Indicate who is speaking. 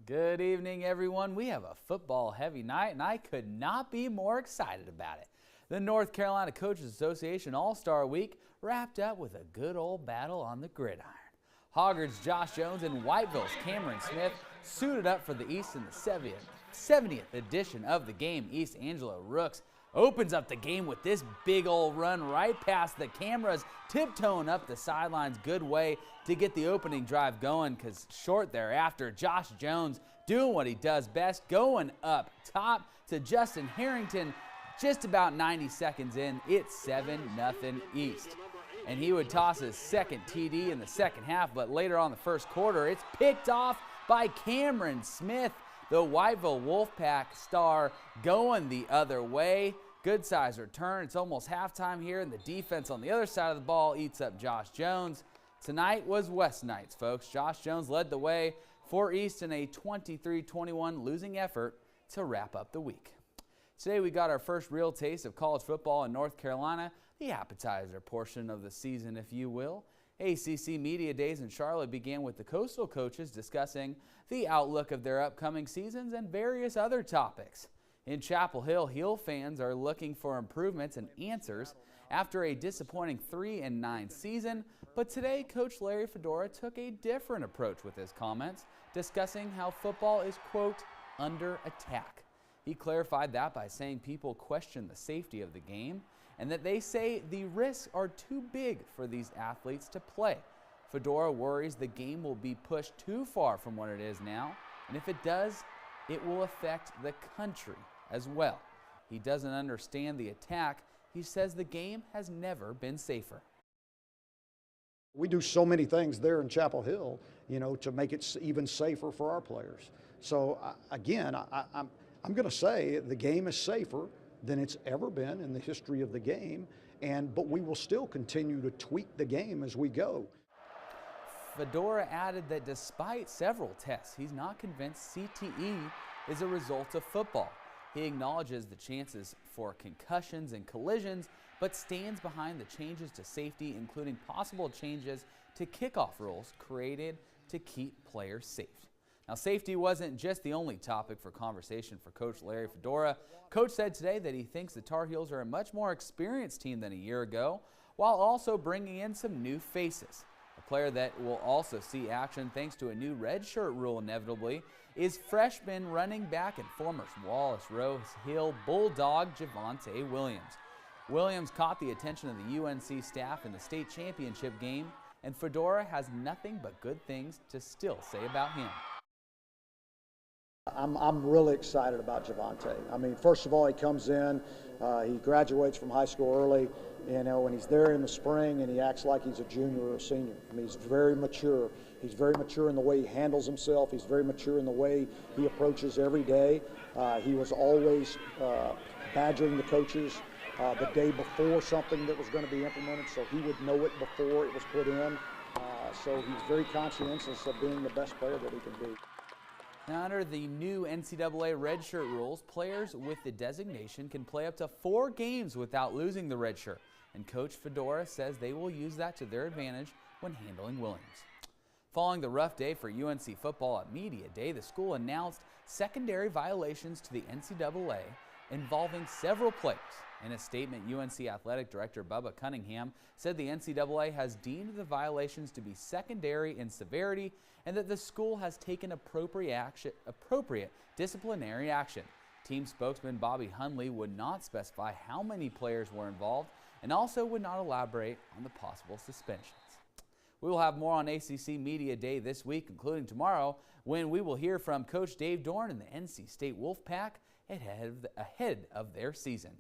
Speaker 1: Good evening, everyone. We have a football-heavy night, and I could not be more excited about it. The North Carolina Coaches Association All-Star Week wrapped up with a good old battle on the gridiron. Hoggard's Josh Jones and Whiteville's Cameron Smith suited up for the East in the 70th edition of the game. East Angelo Rooks opens up the game with this big old run right past the cameras, tiptoeing up the sidelines. Good way to get the opening drive going, because short thereafter, Josh Jones doing what he does best, going up top to Justin Harrington. Just about 90 seconds in, it's 7-0 East. And he would toss his second TD in the second half, but later on in the first quarter, it's picked off by Cameron Smith, the Whiteville Wolfpack star, going the other way. Good size return. It's almost halftime here, and the defense on the other side of the ball eats up Josh Jones. Tonight was West nights, folks. Josh Jones led the way for East in a 23-21 losing effort to wrap up the week. Today we got our first real taste of college football in North Carolina, the appetizer portion of the season, if you will. ACC Media Days in Charlotte began with the Coastal coaches discussing the outlook of their upcoming seasons and various other topics. In Chapel Hill, Heel fans are looking for improvements and answers after a disappointing 3-9 season, but today Coach Larry Fedora took a different approach with his comments, discussing how football is, quote, under attack. He clarified that by saying people question the safety of the game and that they say the risks are too big for these athletes to play. Fedora worries the game will be pushed too far from what it is now, and if it does, it will affect the country as well. He doesn't understand the attack. He says the game has never been safer.
Speaker 2: We do so many things there in Chapel Hill, to make it even safer for our players. So again, I'm going to say the game is safer than it's ever been in the history of the game, but we will still continue to tweak the game as we go.
Speaker 1: Fedora added that despite several tests, he's not convinced CTE is a result of football. He acknowledges the chances for concussions and collisions, but stands behind the changes to safety, including possible changes to kickoff rules created to keep players safe. Now, safety wasn't just the only topic for conversation for Coach Larry Fedora. Coach said today that he thinks the Tar Heels are a much more experienced team than a year ago, while also bringing in some new faces. A player that will also see action thanks to a new redshirt rule inevitably is freshman running back and former Wallace Rose Hill Bulldog Javonte Williams. Williams caught the attention of the UNC staff in the state championship game, and Fedora has nothing but good things to still say about him.
Speaker 2: I'm really excited about Javonte. I mean, first of all, he comes in, he graduates from high school early, and he's there in the spring and he acts like he's a junior or a senior. I mean, he's very mature. He's very mature in the way he handles himself. He's very mature in the way he approaches every day. He was always badgering the coaches the day before something that was going to be implemented, so he would know it before it was put in. So he's very conscientious of being the best player that he can be.
Speaker 1: Now, under the new NCAA redshirt rules, players with the designation can play up to 4 games without losing the redshirt, and Coach Fedora says they will use that to their advantage when handling Williams. Following the rough day for UNC football at Media Day, the school announced secondary violations to the NCAA involving several players. In a statement, UNC Athletic Director Bubba Cunningham said the NCAA has deemed the violations to be secondary in severity and that the school has taken appropriate disciplinary action. Team spokesman Bobby Hunley would not specify how many players were involved and also would not elaborate on the possible suspensions. We will have more on ACC Media Day this week, including tomorrow, when we will hear from Coach Dave Dorn and the NC State Wolfpack ahead of their season.